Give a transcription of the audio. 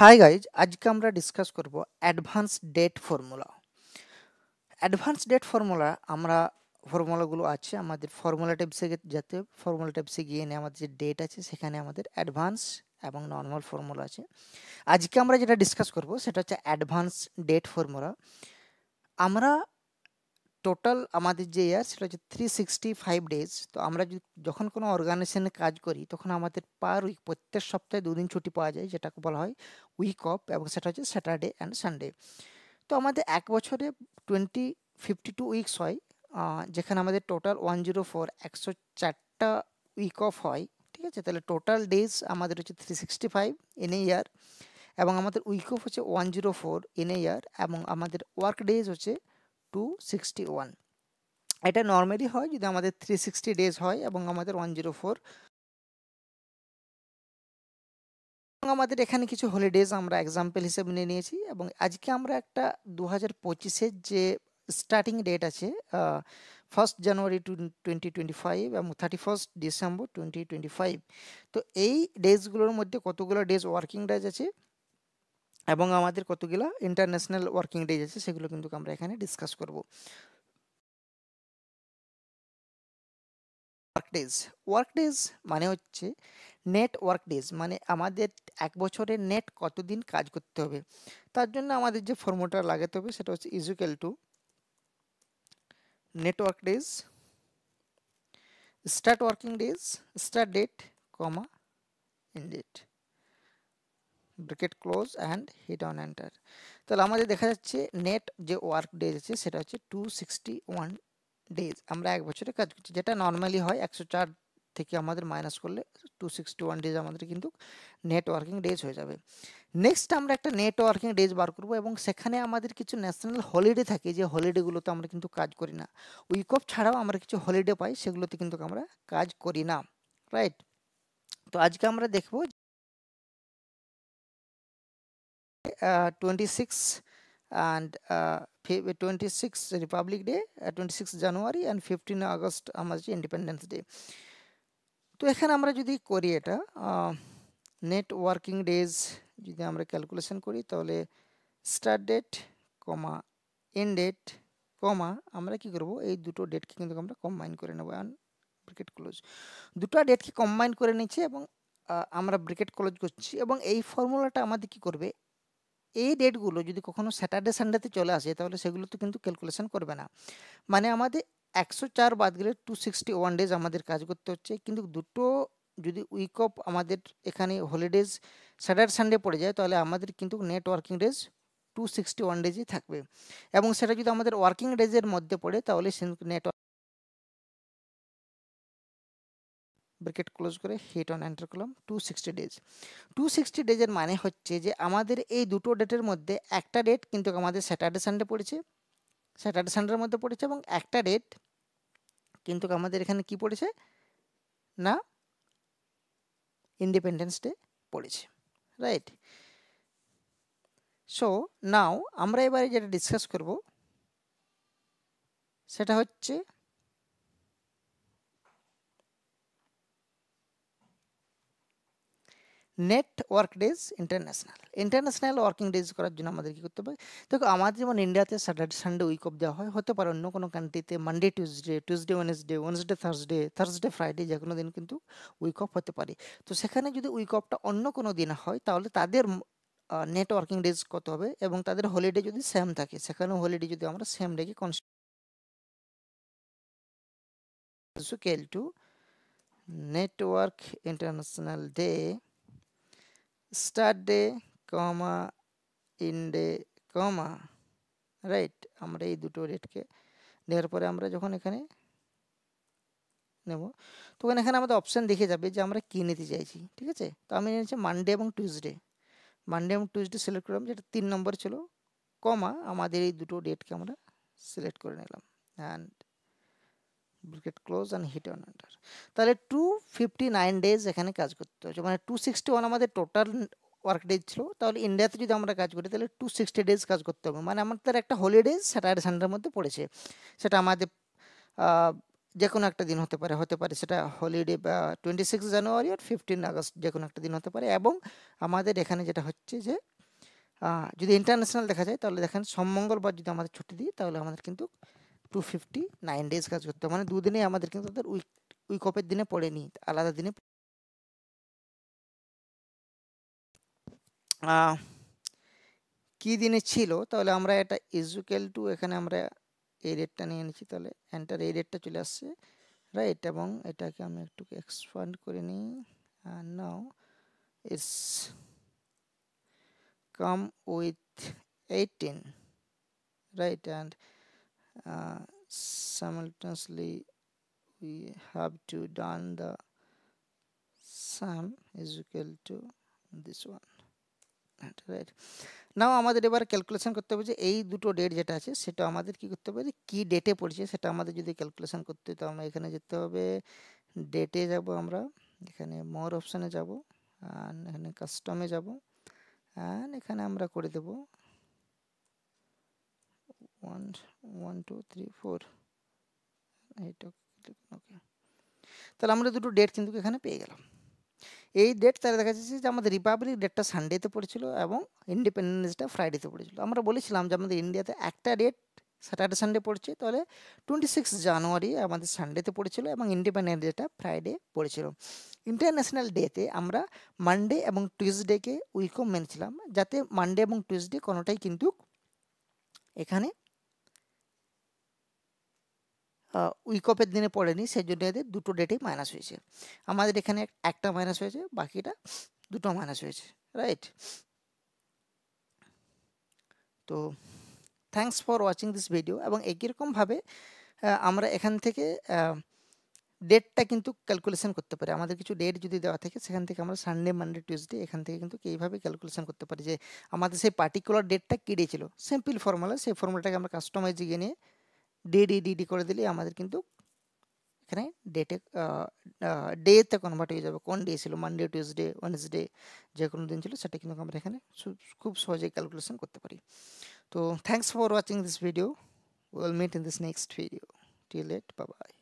Hi guys, আজকে আমরা discuss করব advance date formula. Advance date formula আমরা ফর্মুলাগুলো আছে আমাদের ফর্মুলা ট্যাবসে যাতে ফর্মুলা ট্যাবসে গিয়ে নিয়ে আমাদের যে ডেট আছে সেখানে আমাদের অ্যাডভান্স এবং নর্মাল ফর্মুলা আছে। আজকে আমরা যেটা ডিসকাস করব সেটা হচ্ছে অ্যাডভান্স ডেট ফর্মুলা। আমরা টোটাল আমাদের যে ইয়ার সেটা হচ্ছে 365 ডেজ। তো আমরা যখন কোনো অর্গানাইজেশনে কাজ করি তখন আমাদের পার উইক প্রত্যেক সপ্তাহে 2 দিন ছুটি পাওয়া যায়, যেটাকে বলা হয় উইক অফ, এবং সেটা হচ্ছে স্যাটারডে অ্যান্ড সানডে। তো আমাদের এক বছরে 52 উইকস হয়, যেখানে আমাদের টোটাল 104 104টা উইক অফ হয়। ঠিক আছে, তাহলে টোটাল ডেজ আমাদের হচ্ছে 365 ইন এ ইয়ার, এবং আমাদের উইক অফ হচ্ছে 104 ইন এ ইয়ার, এবং আমাদের ওয়ার্ক ডেজ হচ্ছে 261। এটা নর্মালি হয় যদি আমাদের 360 ডেজ হয় এবং আমাদের 104। আমাদের এখানে কিছু হলিডেজ আমরা এক্সাম্পল হিসেবে নিয়ে নিয়েছি, এবং আজকে আমরা একটা 2025-এর যে স্টার্টিং ডেট আছে 1 জানুয়ারি 2025 এবং 31 ডিসেম্বর 2025। তো এই ডেজগুলোর মধ্যে কতগুলো ডেজ ওয়ার্কিং ডেজ আছে এবং আমাদের কতগুলো ইন্টারন্যাশনাল ওয়ার্কিং ডেজ আছে সেগুলো কিন্তু আমরা এখানে ডিসকাস করব। ওয়ার্ক ডেজ মানে হচ্ছে নেট ওয়ার্ক ডেজ, মানে আমাদের এক বছরে নেট কতদিন কাজ করতে হবে। তার জন্য আমাদের যে ফর্মুলাটা লাগাতে হবে সেটা হচ্ছে equal to net work days start working days start date comma end date bracket close and hit on enter. তাহলে আমাদের দেখা যাচ্ছে নেট যে ওয়ার্ক ডেজ আছে সেটা হচ্ছে 261 ডেজ। আমরা এক বছরে কাজ করছি, যেটা নর্মালি হয় 104 থেকে আমাদের মাইনাস করলে 261 ডেজ আমাদের কিন্তু নেট ওয়ার্কিং ডেজ হয়ে যাবে। নেক্সট আমরা একটা নেট ওয়ার্কিং ডেজ বার করবো, এবং সেখানে আমাদের কিছু ন্যাশনাল হলিডে থাকে, যে হলিডেগুলোতে আমরা কিন্তু কাজ করি না। উইক অফ ছাড়াও আমরা কিছু হলিডে পাই, সেগুলোতে কিন্তু আমরা কাজ করি না, রাইট। তো আজকে আমরা দেখবো 26 and 26 Republic day, 26 January and 15 August আমাদের ইন্ডিপেন্ডেন্স ডে। তো এখানে আমরা যদি করি এটা নেট ওয়ার্কিং ডেজ যদি আমরা ক্যালকুলেশন করি, তাহলে start date comma end date comma আমরা কি করব, এই দুটো ডেটকে কিন্তু আমরা কম্বাইন করে নেব, অ্যান্ড ব্র্যাকেট ক্লোজ। দুটো ডেটকে কম্বাইন করে নিচ্ছি এবং আমরা ব্র্যাকেট ক্লোজ করছি, এবং এই ফর্মুলাটা আমাদের কি করবে, এই ডেটগুলো যদি কখনো স্যাটারডে সানডেতে চলে আসে তাহলে সেগুলো তো কিন্তু ক্যালকুলেশন করবে না। মানে আমাদের 104 বাদ গেলে 261 ডেজ আমাদের কাজ করতে হচ্ছে, কিন্তু দুটো যদি উইক অফ আমাদের এখানে হলিডেজ স্যাটারডে সানডে পড়ে যায় তাহলে আমাদের কিন্তু নেট ওয়ার্কিং ডেজ 261 ডেজই থাকবে, এবং সেটা যদি আমাদের ওয়ার্কিং ডেজের মধ্যে পড়ে তাহলে নেট ব্র্যাকেট ক্লোজ করে হিট অন এন্টার করলাম 260 ডেজ। 260 ডেজের মানে হচ্ছে যে আমাদের এই দুটো ডেটের মধ্যে একটা ডেট কিন্তু আমাদের স্যাটারডে সানডে পড়েছে, স্যাটারডে সানডের মধ্যে পড়েছে, এবং একটা ডেট কিন্তু আমাদের এখানে কি পড়েছে না ইন্ডিপেন্ডেন্স ডে পড়েছে, রাইট। সো নাও আমরা এবারে যেটা ডিসকাস করব সেটা হচ্ছে net work days international working days করার জন্য আমাদের কী করতে হবে। দেখো আমাদের যেমন ইন্ডিয়াতে স্যাটারডে সানডে উইক অফ দেওয়া হয়, হতে পারে অন্য কোনো কান্ট্রিতে Monday Tuesday, Tuesday Wednesday, Wednesday Thursday, Thursday Friday, যে কোনো দিন কিন্তু উইক অফ হতে পারে। তো সেখানে যদি উইক অফটা অন্য কোনো দিন হয় তাহলে তাদের নেট ওয়ার্কিং ডেজ কত হবে, এবং তাদের হলিডে যদি সেম থাকে সেখানেও হলিডে যদি আমরা সেম ডেকে consider to network international day start day comma in day comma, right. আমরা এই দুটো ডেটকে নেওয়ার পরে আমরা যখন এখানে নেব তখন এখানে আমাদের অপশান দেখে যাবে যে আমরা কী নিতে চাইছি, ঠিক আছে। তো আমি নিয়েছি মানডে এবং টিউসডে, মানডে এবং টিউসডে সিলেক্ট করলাম, যেটা 3 নম্বর ছিল, কমা আমাদের এই দুটো ডেটকে আমরা সিলেক্ট করে নিলাম, and bracket close and hit on enter. তাহলে 259 ডেজ এখানে কাজ করতে হচ্ছে, মানে 261 আমাদের টোটাল ওয়ার্ক ডেজ ছিল, তাহলে ইন্ডিয়াতে যদি আমরা কাজ করি তাহলে 260 ডেজ কাজ করতে হবে, মানে আমাদের একটা হলিডেজ স্যাটারডে সানডের মধ্যে পড়েছে। সেটা আমাদের যে কোনো একটা দিন হতে পারে, সেটা হলিডে বা 26 জানুয়ারি আর 15 আগস্ট, যে কোনো একটা দিন হতে পারে। এবং আমাদের এখানে যেটা হচ্ছে যে যদি ইন্টারন্যাশনাল দেখা যায় তাহলে দেখেন সোম মঙ্গলবার যদি আমাদের ছুটি দিই তাহলে আমাদের কিন্তু 259 ডেজ কাজ করতে হবে, মানে দুদিনে আমাদের কিন্তু তাদের উইক অফের দিনে পড়েনি, আলাদা দিনে। কি দিনে ছিল তাহলে আমরা এটা ইজুক্যাল টু, এখানে আমরা এই রেটটা নিয়ে নিচ্ছি, তাহলে এন্টার, এই রেটটা চলে আসছে, রাইট। এবং এটাকে আমি একটু এক্সপান্ড করে নিই, now it's come with 18, right, and simultaneously we have to done the sum is equal to this one, right. নাও আমাদের এবার ক্যালকুলেশন করতে হবে যে এই দুটো ডেট যেটা আছে সেটা আমাদের কি করতে হবে, যে কি ডেটে পড়ছে সেটা আমাদের যদি ক্যালকুলেশন করতে হয় তো আমরা এখানে যেতে হবে, ডেটে যাব, আমরা এখানে মোর অপশানে যাব, আর এখানে কাস্টমে যাব, আর এখানে আমরা করে দেব 1 1 2 3 4, এইটা ওকে। তাহলে আমরা দুটো ডেট কিন্তু এখানে পেয়ে গেলাম। এই ডেট তাহলে দেখা যাচ্ছে যে আমাদের রিপাবলিক ডেটটা সানডেতে পড়েছিল এবং ইন্ডিপেন্ডেন্স ডে ফ্রাইডেতে পড়েছিল। আমরা বলেছিলাম যে আমাদের ইন্ডিয়াতে একটা ডেট স্যাটারডে সানডে পড়ছে, তাহলে 26 জানুয়ারি আমাদের সানডেতে পড়েছিল এবং ইন্ডিপেন্ডেন্স ডেটা ফ্রাইডে পড়েছিল। ইন্টারন্যাশনাল ডেতে আমরা মানডে এবং টিউসডেকে উইকও মেনেছিলাম, যাতে মানডে এবং টিউসডে কোনোটাই কিন্তু এখানে উইক অফের দিনে পড়েনি, সেই জন্য এদের দুটো ডেটেই মাইনাস হয়েছে। আমাদের এখানে একটা মাইনাস হয়েছে, বাকিটা দুটো মাইনাস হয়েছে, রাইট। তো thanks for watching this video. এবং একইরকমভাবে আমরা এখান থেকে ডেটটা কিন্তু ক্যালকুলেশন করতে পারি। আমাদের কিছু ডেট যদি দেওয়া থাকে সেখান থেকে আমরা সানডে মানডে টিউসডে এখান থেকে কিন্তু এইভাবে ক্যালকুলেশন করতে পারি যে আমাদের সেই পার্টিকুলার ডেটটা কী ডে ছিল। সিম্পল ফর্মুলা, সেই ফর্মুলাটাকে আমরা কাস্টমাইজে গিয়ে নিয়ে ডি করে দিলে আমাদের কিন্তু এখানে ডেটে ডেতে কনভার্ট হয়ে যাবে, কোন ডে ছিল, মানডে টিউসডে ওয়েডনেসডে যে কোনো দিন ছিল সেটা কিন্তু আমরা এখানে খুব সহজেই ক্যালকুলেশন করতে পারি। তো thanks for watching this video, will meet in this next video, till it, bye by.